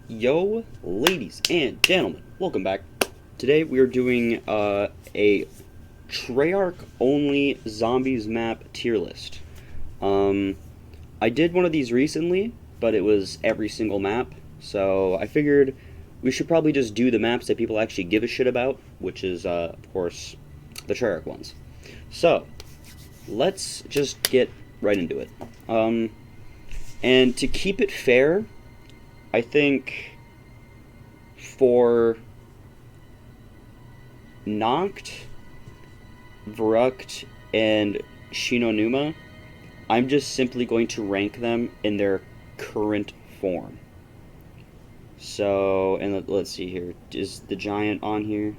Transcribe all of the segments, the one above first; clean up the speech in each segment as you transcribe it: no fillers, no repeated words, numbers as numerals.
Yo, ladies and gentlemen, welcome back. Today we are doing a Treyarch only zombies map tier list. Um, I did one of these recently, but it was every single map, so I figured we should probably just do the maps that people actually give a shit about, which is, of course, the Treyarch ones. So, let's just get right into it. And to keep it fair, I think for Noct, Verrucht, and Shinonuma, I'm just simply going to rank them in their current form. So, and let's see here. Is the giant on here?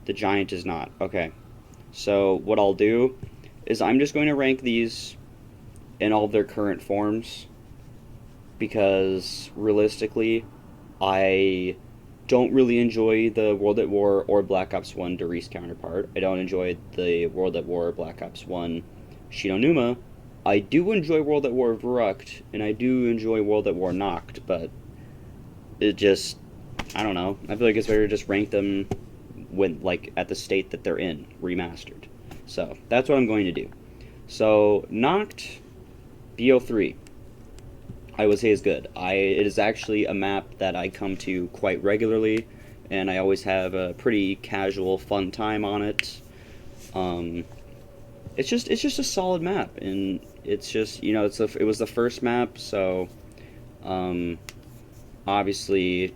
The giant is not. Okay. So, what I'll do is I'm just going to rank these in all of their current forms because realistically, I don't really enjoy the World at War or Black Ops 1 Darius counterpart. I don't enjoy the World at War Black Ops 1 Shinonuma. I do enjoy World at War Verrucht, and I do enjoy World at War Noct, but it just, I don't know. I feel like it's better to just rank them when, like, at the state that they're in, remastered. So, that's what I'm going to do. So, Noct BO3, I would say is good. It is actually a map that I come to quite regularly, and I always have a pretty casual, fun time on it. Um, it's just a solid map, and it's just it was the first map, so um, obviously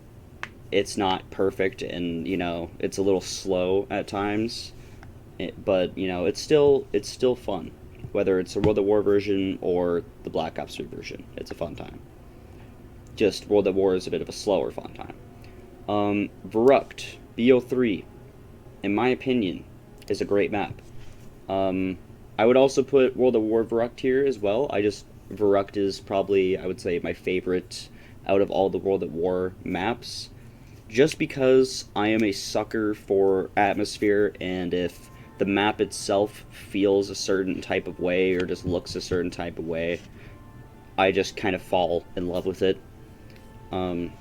it's not perfect, and it's a little slow at times, but it's still fun. Whether it's the World at War version or the Black Ops 3 version, it's a fun time. Just World at War is a bit of a slower fun time. Verrucht BO3, in my opinion, is a great map. I would also put World at War Verrucht here as well. Verrucht is probably, I would say, my favorite out of all the World at War maps, just because I am a sucker for atmosphere, and if the map itself feels a certain type of way or just looks a certain type of way, I just kind of fall in love with it. Um,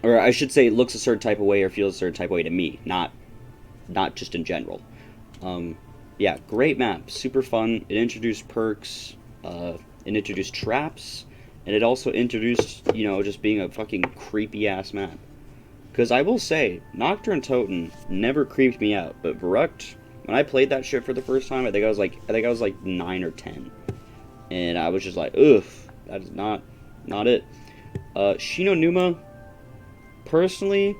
or I should say, it looks a certain type of way or feels a certain type of way to me, not just in general. Um, yeah, great map, super fun. It introduced perks, it introduced traps, and it also introduced, just being a fucking creepy ass map. Because I will say, Nocturne Toten never creeped me out, but Verrucht, when I played that shit for the first time, I think I was like 9 or 10, and I was just like, ugh, that is not it. Shinonuma, personally,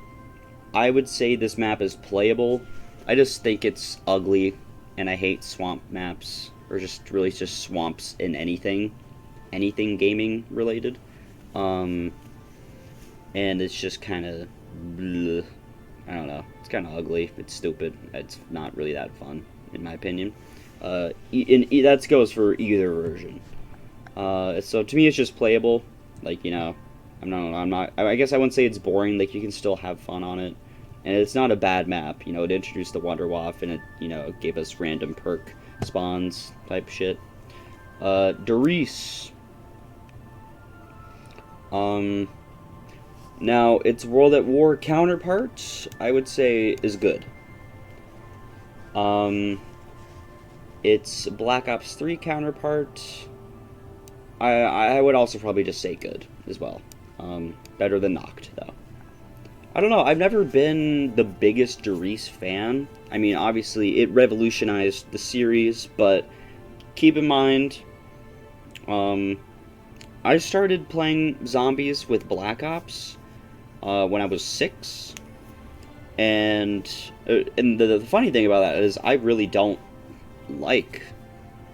I would say this map is playable. I just think it's ugly, and I hate swamp maps, or just swamps in anything gaming related. And it's just kind of, I don't know. It's kind of ugly. It's stupid. It's not really that fun, in my opinion. That goes for either version. So to me, it's just playable. Like, I'm not. I guess I wouldn't say it's boring. Like, you can still have fun on it, and it's not a bad map. It introduced the Wonderwaff, and it gave us random perk spawns type shit. Darius. Now, its World at War counterpart, I would say, is good. Its Black Ops 3 counterpart, I would also probably just say good as well. Better than Noct, though. I don't know, I've never been the biggest Darius fan. I mean, obviously, it revolutionized the series, but keep in mind, I started playing zombies with Black Ops when I was 6, and the funny thing about that is I really don't like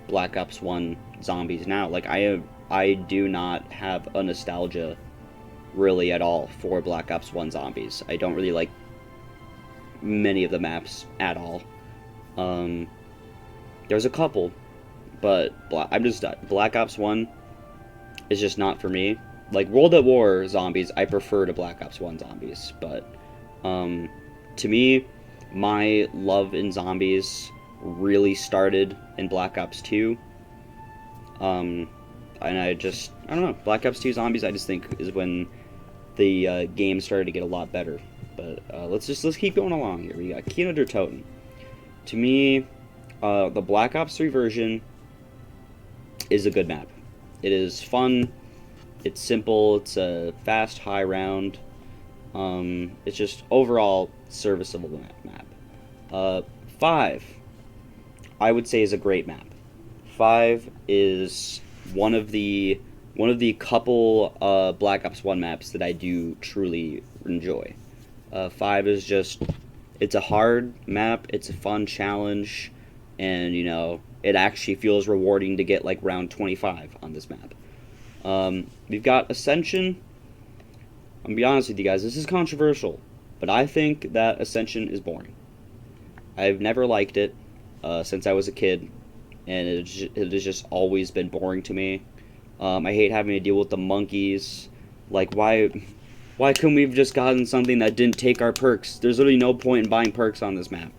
Black Ops 1 zombies now. Like, I do not have a nostalgia really at all for Black Ops 1 zombies. I don't really like many of the maps at all. There's a couple, but Black Ops 1 is just not for me. Like, World at War zombies, I prefer to Black Ops 1 zombies, but to me, my love in zombies really started in Black Ops 2. and I don't know. Black Ops 2 Zombies, I just think, is when the game started to get a lot better. But let's keep going along here. We got Kino der Toten. To me, the Black Ops 3 version is a good map. It is fun. It's simple. It's a fast, high round. It's just overall serviceable map. 5, I would say, is a great map. 5 is one of the couple Black Ops 1 maps that I do truly enjoy. 5 is just, it's a hard map, it's a fun challenge, and, you know, it actually feels rewarding to get, like, round 25 on this map. We've got Ascension. I'm gonna be honest with you guys, this is controversial, but I think that Ascension is boring. I've never liked it since I was a kid, and it has just always been boring to me. I hate having to deal with the monkeys. Like, why couldn't we have just gotten something that didn't take our perks? There's literally no point in buying perks on this map.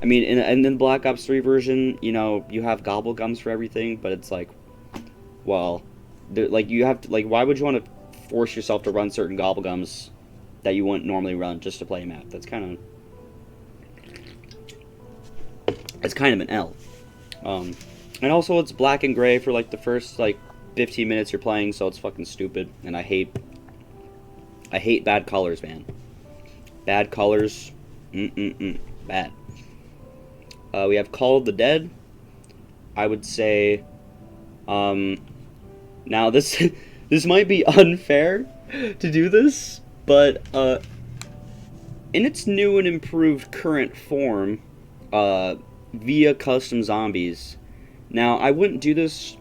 I mean, in the Black Ops 3 version, you know, you have gobble gums for everything, but it's like, well, like, you have to, like, why would you want to force yourself to run certain gobble gums that you wouldn't normally run just to play a map? That's kind of an L. And also it's black and gray for like the first like 15 minutes you're playing, so it's fucking stupid. And I hate bad colors, man. Bad colors, bad. We have Call of the Dead. I would say, now this this might be unfair to do this, but in its new and improved current form, via custom zombies. Now, I wouldn't do this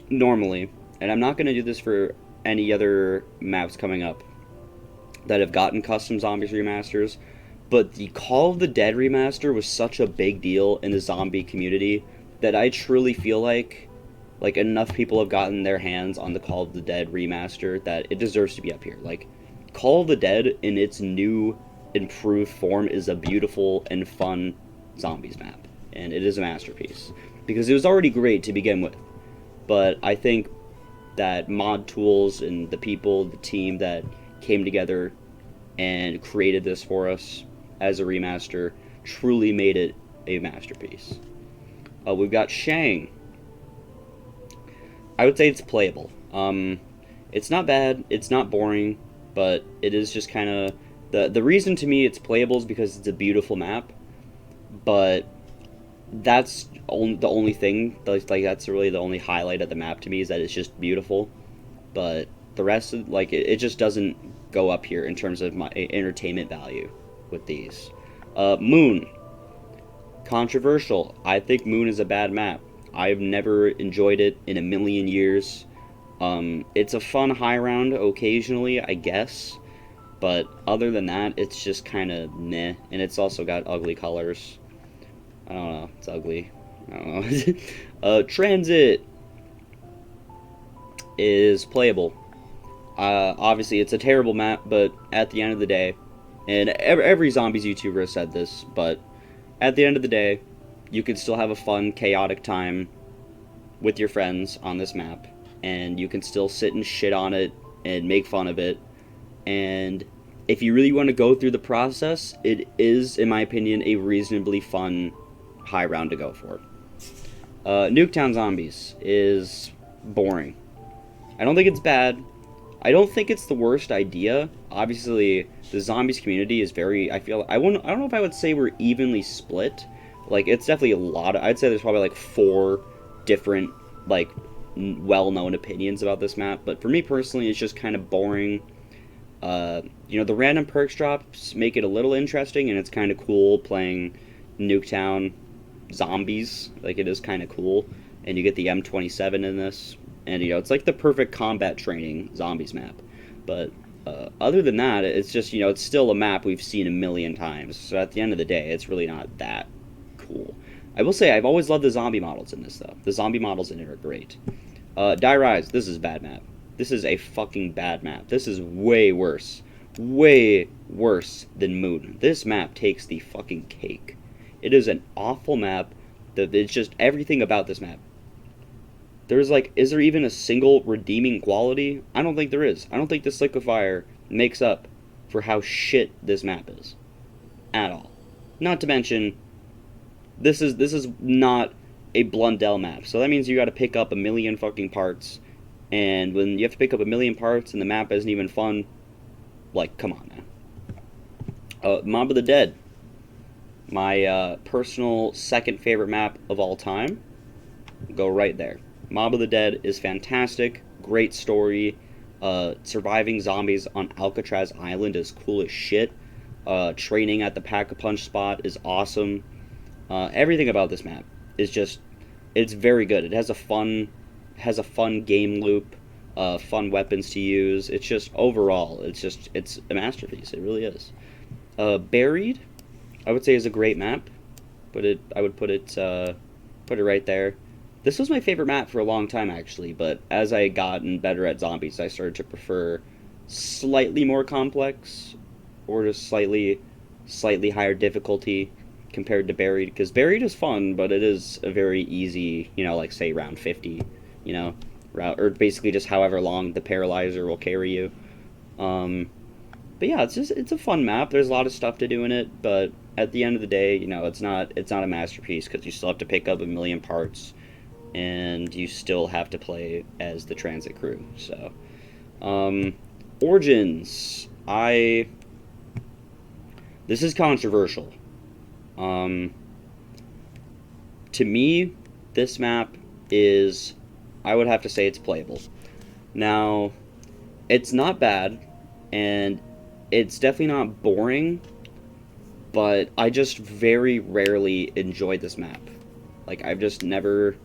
normally, and I'm not going to do this for any other maps coming up that have gotten custom zombies remasters, but the Call of the Dead remaster was such a big deal in the zombie community that I truly feel like enough people have gotten their hands on the Call of the Dead remaster that it deserves to be up here. Like, Call of the Dead in its new improved form is a beautiful and fun zombies map, and it is a masterpiece because it was already great to begin with, but I think that mod tools and the people, the team that came together and created this for us as a remaster truly made it a masterpiece. We've got Shang. I would say it's playable. It's not bad, it's not boring, but it is just kind of, the reason to me it's playable is because it's a beautiful map, but that's the only thing, like that's really the only highlight of the map to me, is that it's just beautiful. But the rest of, like, it just doesn't go up here in terms of my entertainment value with these. Moon. Controversial. I think Moon is a bad map. I've never enjoyed it in a million years. It's a fun high round occasionally, I guess, but other than that, it's just kind of meh, and it's also got ugly colors. I don't know, it's ugly. I don't know. Transit is playable. Obviously, it's a terrible map, but at the end of the day, and every Zombies YouTuber has said this, but at the end of the day, you can still have a fun, chaotic time with your friends on this map, and you can still sit and shit on it and make fun of it, and if you really want to go through the process, it is, in my opinion, a reasonably fun high round to go for. Nuketown Zombies is boring. I don't think it's bad. I don't think it's the worst idea. Obviously, the zombies community is very, I don't know if I would say we're evenly split. Like, it's definitely a lot I'd say there's probably like 4 different, like, well-known opinions about this map, but for me personally, it's just kind of boring. You know, the random perks drops make it a little interesting, and it's kind of cool playing Nuketown Zombies. Like, it is kind of cool, and you get the M27 in this, and, you know, it's like the perfect combat training zombies map. But other than that, it's just, you know, it's still a map we've seen a million times, so at the end of the day, it's really not that cool. I will say, I've always loved the zombie models in this, though. The zombie models in it are great. Die Rise, this is a bad map. This is a fucking bad map. This is way worse than Moon. This map takes the fucking cake. It is an awful map. It's just everything about this map. There's like, is there even a single redeeming quality? I don't think there is. I don't think this liquefier makes up for how shit this map is at all. Not to mention, this is not a Blundell map, so that means you got to pick up a million fucking parts, and when you have to pick up a million parts and the map isn't even fun, like, come on, man. Mob of the Dead, my personal second favorite map of all time. Go right there. Mob of the Dead is fantastic, great story. Surviving zombies on Alcatraz Island is cool as shit. Training at the Pack-a-Punch spot is awesome. Everything about this map is just, it's very good. It has a fun game loop, fun weapons to use. It's just, overall, it's a masterpiece. It really is. Buried, I would say, is a great map, but I would put it right there. This was my favorite map for a long time, actually, but as I gotten better at zombies, I started to prefer slightly more complex, or just slightly higher difficulty compared to Buried, because Buried is fun, but it is a very easy, like, say, round 50, or basically just however long the Paralyzer will carry you. But yeah, it's a fun map. There's a lot of stuff to do in it, but at the end of the day, it's not a masterpiece, because you still have to pick up a million parts, and you still have to play as the transit crew. So, Origins, this is controversial. To me, this map is, I would have to say, it's playable. Now, it's not bad, and it's definitely not boring, but I just very rarely enjoyed this map. Like, I've just never,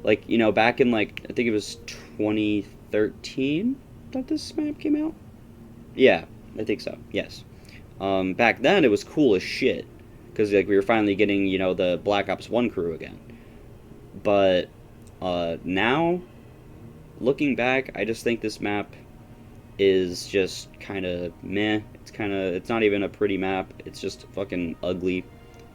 like, back in, like, I think it was 2013 that this map came out? Yeah, I think so, yes. Back then, it was cool as shit, because, like, we were finally getting, the Black Ops 1 crew again. But, now, looking back, I just think this map is just kind of meh. It's not even a pretty map. It's just fucking ugly,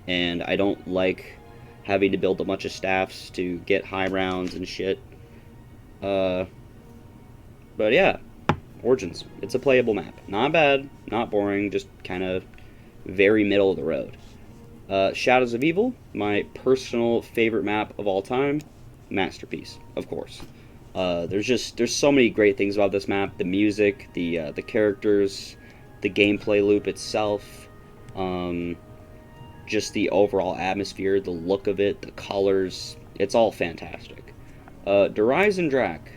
and I don't like having to build a bunch of staffs to get high rounds and shit. But yeah, Origins. It's a playable map. Not bad, not boring, just kind of very middle of the road. Shadows of Evil, my personal favorite map of all time. Masterpiece, of course. There's so many great things about this map. The music, the characters, the gameplay loop itself, just the overall atmosphere, the look of it, the colors. It's all fantastic. Derize and Drac.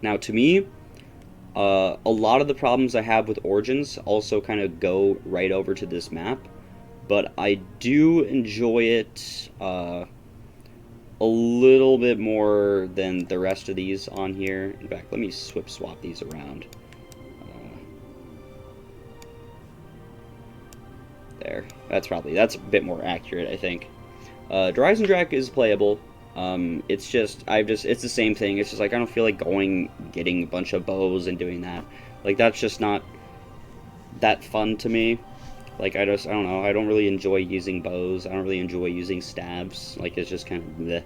Now, to me, a lot of the problems I have with Origins also kind of go right over to this map, but I do enjoy it a little bit more than the rest of these on here. In fact, let me swap these around. There. That's a bit more accurate, I think. Derize and Drac is playable. It's the same thing. It's just like, I don't feel like getting a bunch of bows and doing that. Like, that's just not that fun to me. Like, I don't know, I don't really enjoy using bows. I don't really enjoy using stabs. Like, it's just kind of bleh.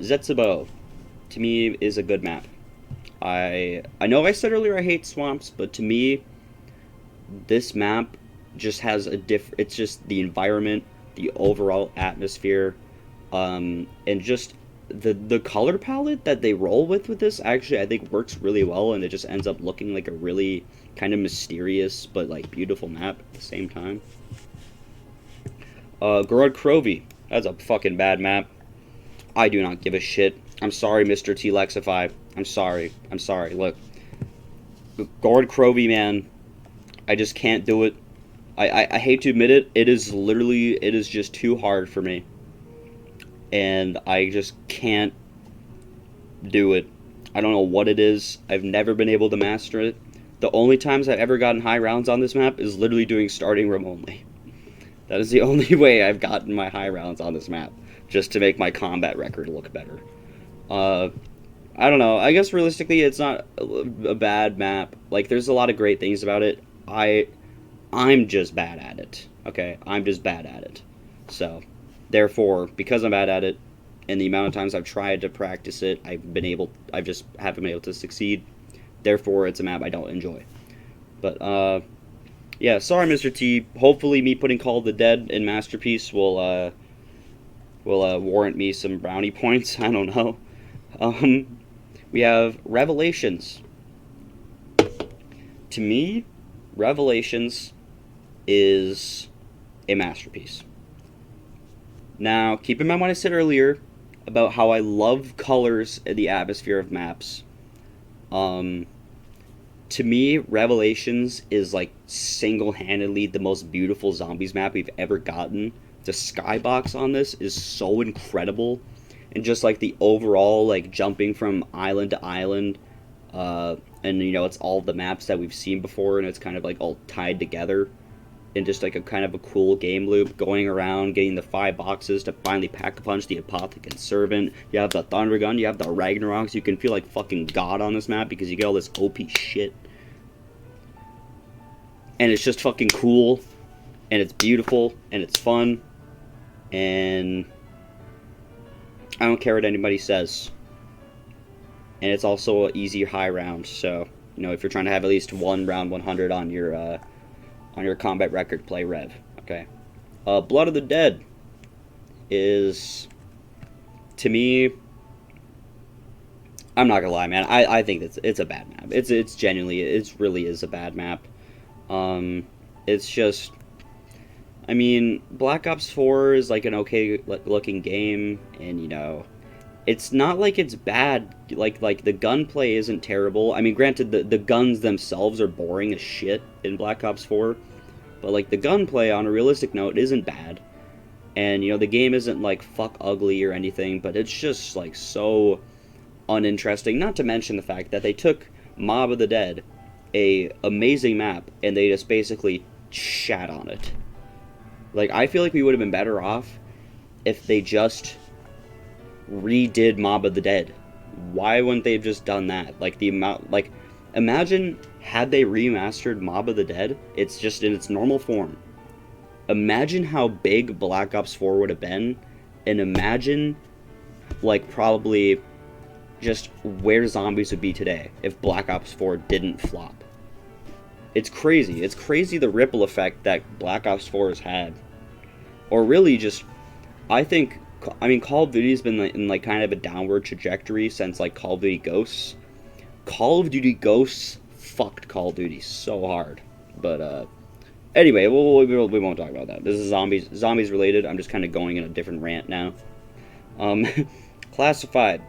Zetsubo, to me, is a good map. I know I said earlier I hate swamps, but to me, this map just has it's just the environment, the overall atmosphere, and just the color palette that they roll with this, actually, I think works really well, and it just ends up looking like a really kind of mysterious but, like, beautiful map at the same time. Gorod Krovi, that's a fucking bad map. I do not give a shit. I'm sorry, Mr. T-Lexify. I'm sorry. Look, Gorod Krovi, man, I just can't do it. I hate to admit it. It is just too hard for me, and I just can't do it. I don't know what it is. I've never been able to master it. The only times I've ever gotten high rounds on this map is literally doing starting room only. That is the only way I've gotten my high rounds on this map, just to make my combat record look better. I don't know. I guess realistically, it's not a bad map. Like, there's a lot of great things about it. I'm just bad at it. Okay? I'm just bad at it. So, therefore, because I'm bad at it, and the amount of times I've tried to practice it, I just haven't been able to succeed. Therefore, it's a map I don't enjoy. But yeah, sorry, Mr. T. Hopefully, me putting Call of the Dead in Masterpiece will warrant me some brownie points. I don't know. We have Revelations. To me, Revelations is a masterpiece. Now, keep in mind what I said earlier about how I love colors in the atmosphere of maps. To me, Revelations is like single-handedly the most beautiful zombies map we've ever gotten. The skybox on this is so incredible, and just like the overall like jumping from island to island, and you know, it's all the maps that we've seen before, and it's kind of like all tied together in just like a kind of a cool game loop, going around getting the 5 boxes to finally pack a punch the Apothecant Servant. You have the Thunder Gun, you have the Ragnaroks. You can feel like fucking God on this map because you get all this OP shit, and it's just fucking cool, and it's beautiful, and it's fun, and I don't care what anybody says. And it's also an easy high round, so you know, if you're trying to have at least one round 100 on your combat record, play Rev. Okay. Blood of the Dead is, to me, I'm not gonna lie, man. I think it's a bad map. It's genuinely, it really is a bad map. It's just, I mean, Black Ops 4 is like an okay looking game, and you know, it's not like it's bad. Like the gunplay isn't terrible. I mean, granted, the guns themselves are boring as shit in Black Ops 4, but like the gunplay on a realistic note isn't bad. And you know, the game isn't like fuck ugly or anything, but it's just like so uninteresting. Not to mention the fact that they took Mob of the Dead, a amazing map, and they just basically shat on it. Like, I feel like we would have been better off if they just redid Mob of the Dead. Why wouldn't they have just done that? Like, the amount, like, imagine had they remastered Mob of the Dead, it's just in its normal form. Imagine how big Black Ops 4 would have been, and imagine, like, probably just where zombies would be today if Black Ops 4 didn't flop. It's crazy. It's crazy the ripple effect that Black Ops 4 has had. Or really just, I mean, Call of Duty's been in like kind of a downward trajectory since like Call of Duty Ghosts. Call of Duty Ghosts fucked Call of Duty so hard. But anyway, we won't talk about that. This is zombies related. I'm just kind of going in a different rant now. Classified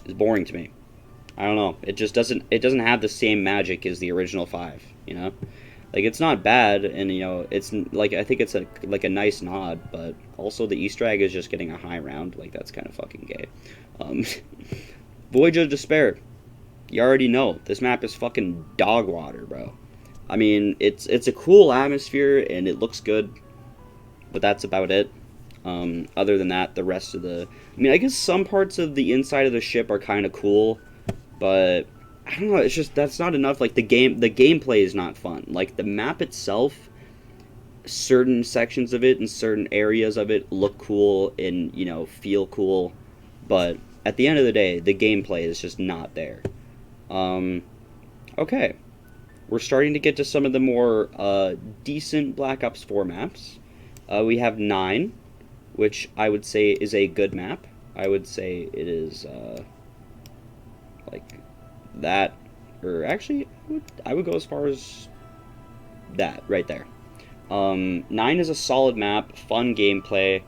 is boring to me. I don't know. It just doesn't have the same magic as the original 5, you know? Like, it's not bad, and, you know, it's, like, I think it's, a nice nod, but also the Easter egg is just getting a high round. Like, that's kind of fucking gay. Voyage of Despair. You already know. This map is fucking dog water, bro. I mean, it's a cool atmosphere, and it looks good, but that's about it. Other than that, the rest of the... I mean, I guess some parts of the inside of the ship are kind of cool, but I don't know, it's just, that's not enough. Like, the gameplay is not fun. Like, the map itself, certain sections of it and certain areas of it look cool and, you know, feel cool, but at the end of the day, the gameplay is just not there. Okay. We're starting to get to some of the more decent Black Ops 4 maps. We have 9, which I would say is a good map. I would say it is, like, that, or actually, I would go as far as that, right there. 9 is a solid map, fun gameplay,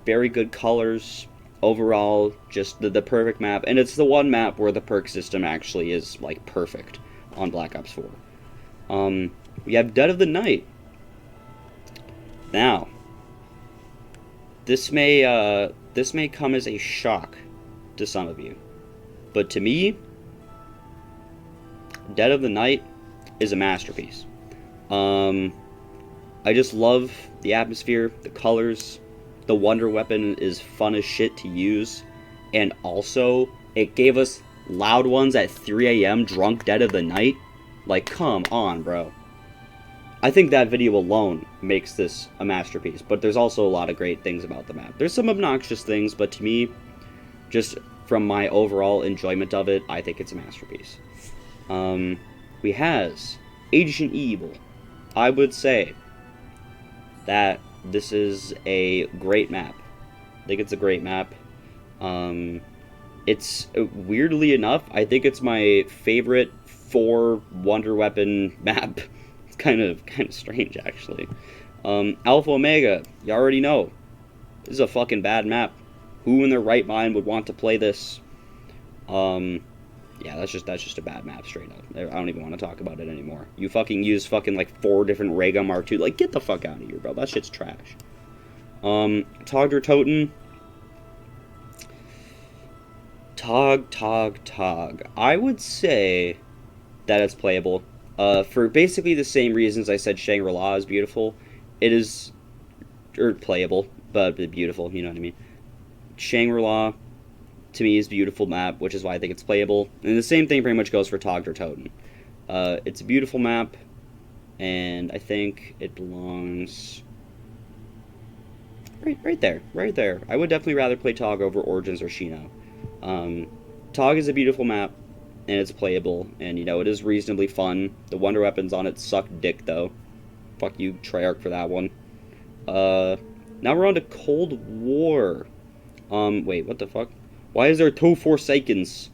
very good colors, overall, just the perfect map, and it's the one map where the perk system actually is, like, perfect on Black Ops 4. We have Dead of the Night. Now, this may come as a shock to some of you, but to me, Dead of the Night is a masterpiece. I just love the atmosphere, the colors, the Wonder Weapon is fun as shit to use, and also, it gave us loud ones at 3 a.m. drunk Dead of the Night. Like, come on, bro. I think that video alone makes this a masterpiece, but there's also a lot of great things about the map. There's some obnoxious things, but to me, just from my overall enjoyment of it, I think it's a masterpiece. We has Ancient Evil. I would say that this is a great map. I think it's a great map. It's weirdly enough, I think it's my favorite 4 Wonder Weapon map. It's kind of strange, actually. Alpha Omega, you already know. This is a fucking bad map. Who in their right mind would want to play this? Yeah, that's just a bad map, straight up. I don't even want to talk about it anymore. You fucking use fucking like 4 different ray gun Mark II. Like, get the fuck out of here, bro. That shit's trash. Tog Toten. Tog. I would say that it's playable. For basically the same reasons I said Shangri-La is beautiful. It is, or playable, but beautiful, you know what I mean. Shangri-La, to me, is a beautiful map, which is why I think it's playable. And the same thing pretty much goes for Tog Toten. It's a beautiful map, and I think it belongs right there. I would definitely rather play Tog over Origins or Shino. Tog is a beautiful map, and it's playable, and, you know, it is reasonably fun. The Wonder Weapons on it suck dick, though. Fuck you, Treyarch, for that one. Now we're on to Cold War. Wait, what the fuck? Why is there 2 Forsakens?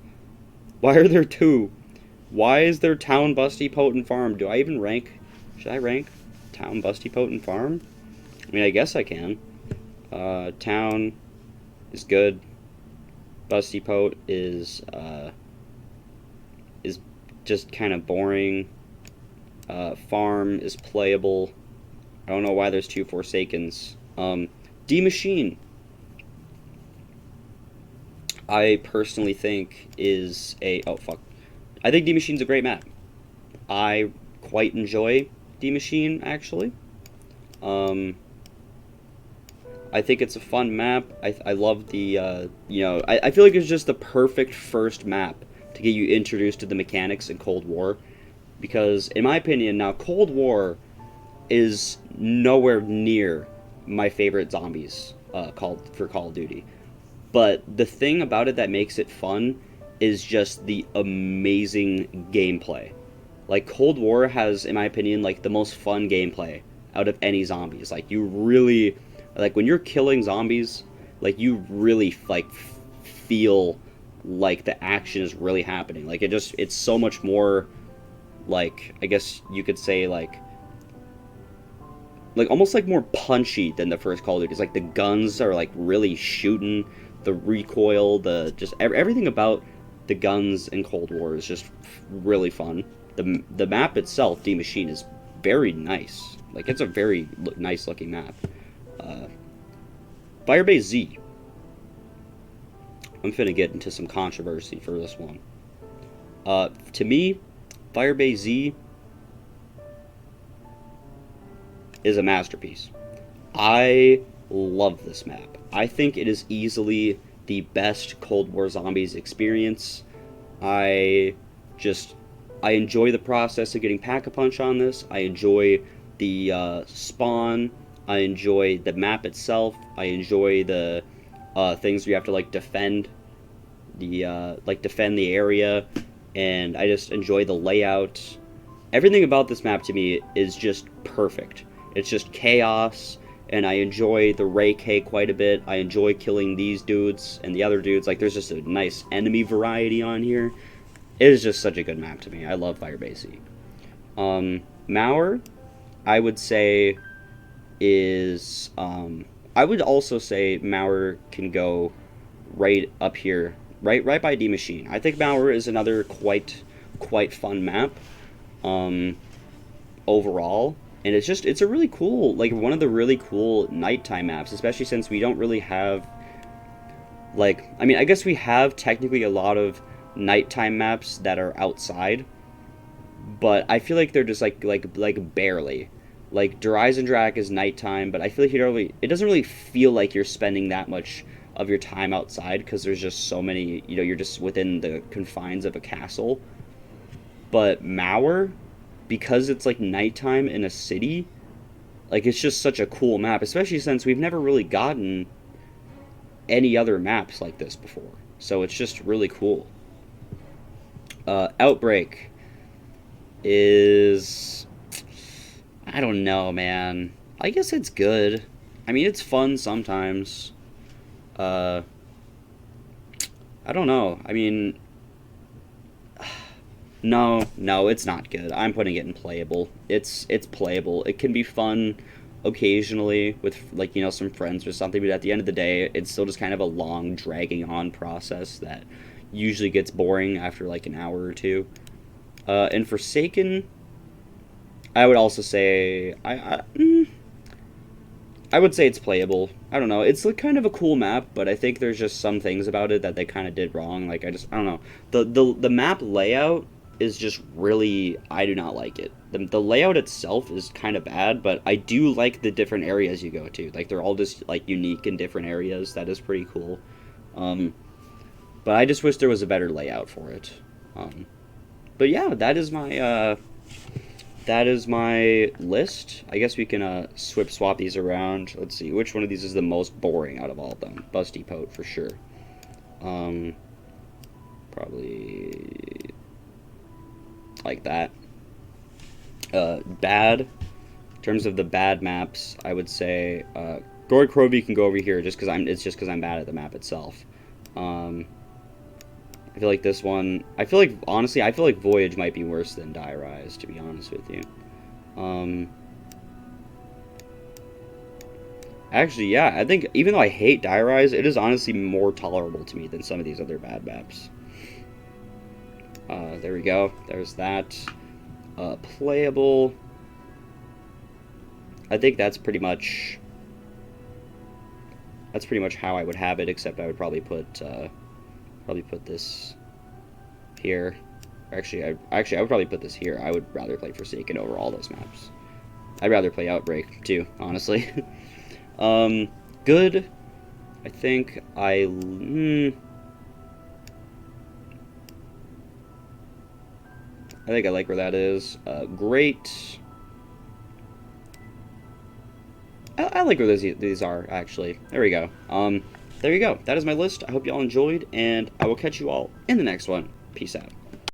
Why are there 2? Why is there Town Busty Potent Farm? Do I even rank? Should I rank Town Busty Potent Farm? I mean, I guess I can. Town is good. Busty Pot is just kind of boring. Farm is playable. I don't know why there's 2 Forsakens. D-Machine, I personally think is a... Oh, fuck. I think D-Machine's a great map. I quite enjoy D-Machine, actually. I think it's a fun map. I love the, you know... I feel like it's just the perfect first map to get you introduced to the mechanics in Cold War. Because, in my opinion, now, Cold War is nowhere near my favorite zombies for Call of Duty. But the thing about it that makes it fun is just the amazing gameplay. Like, Cold War has, in my opinion, like, the most fun gameplay out of any zombies. Like, you really... Like, when you're killing zombies, like, you really, like, feel like the action is really happening. Like, it's so much more, like, I guess you could say, like almost, like, more punchy than the first Call of Duty. It's like, the guns are, like, really shooting, the recoil, just everything about the guns in Cold War is just really fun. The map itself, D-Machine, is very nice. Like, it's a very nice looking map. Firebase Z. I'm finna get into some controversy for this one. To me, Firebase Z is a masterpiece. I love this map. I think it is easily the best Cold War Zombies experience. I enjoy the process of getting Pack-a-Punch on this. I enjoy the spawn. I enjoy the map itself. I enjoy the things where you have to, like, defend the area, and I just enjoy the layout. Everything about this map to me is just perfect. It's just chaos, and I enjoy the Ray K quite a bit. I enjoy killing these dudes and the other dudes. Like, there's just a nice enemy variety on here. It is just such a good map to me. I love Firebase Z. Mauer, I would say, is... I would also say Mauer can go right up here, right by D-Machine. I think Mauer is another quite fun map overall. And it's a really cool, like, one of the really cool nighttime maps, especially since we don't really have, like, I mean, I guess we have technically a lot of nighttime maps that are outside, but I feel like they're just, like barely. Like, Horizon Drac is nighttime, but I feel like it doesn't really feel like you're spending that much of your time outside, because there's just so many, you know, you're just within the confines of a castle. But Mauer, because it's like nighttime in a city, like it's just such a cool map, especially since we've never really gotten any other maps like this before. So it's just really cool. Outbreak is, I don't know, man. I guess it's good. I mean, it's fun sometimes. Uh, I don't know. I mean, no, it's not good. I'm putting it in playable. It's playable. It can be fun occasionally with like, some friends or something, but at the end of the day, it's still just kind of a long dragging on process that usually gets boring after like an hour or two. And Forsaken, I would also say I would say it's playable. I don't know. It's like kind of a cool map, but I think there's just some things about it that they kind of did wrong. Like I don't know. The map layout is just really, I do not like it. The layout itself is kind of bad, but I do like the different areas you go to. Like they're all just like unique in different areas. That is pretty cool. Um, but I just wish there was a better layout for it. Um, but yeah, that is my list. I guess we can swap these around. Let's see, which one of these is the most boring out of all of them? Busty Pote for sure. Um, Probably like that. Bad. In terms of the bad maps, I would say Gory Crovy can go over here just because I'm bad at the map itself. I feel like this one. Honestly, I feel like Voyage might be worse than Die Rise, to be honest with you. Um, Actually, yeah, I think even though I hate Die Rise, it is honestly more tolerable to me than some of these other bad maps. There we go. There's that. Playable. I think that's pretty much how I would have it, except I would probably put this here. I would probably put this here. I would rather play Forsaken over all those maps. I'd rather play Outbreak too, honestly. Good. I think I like where that is. Great. I like where these are, actually. There we go. There you go. That is my list. I hope you all enjoyed, and I will catch you all in the next one. Peace out.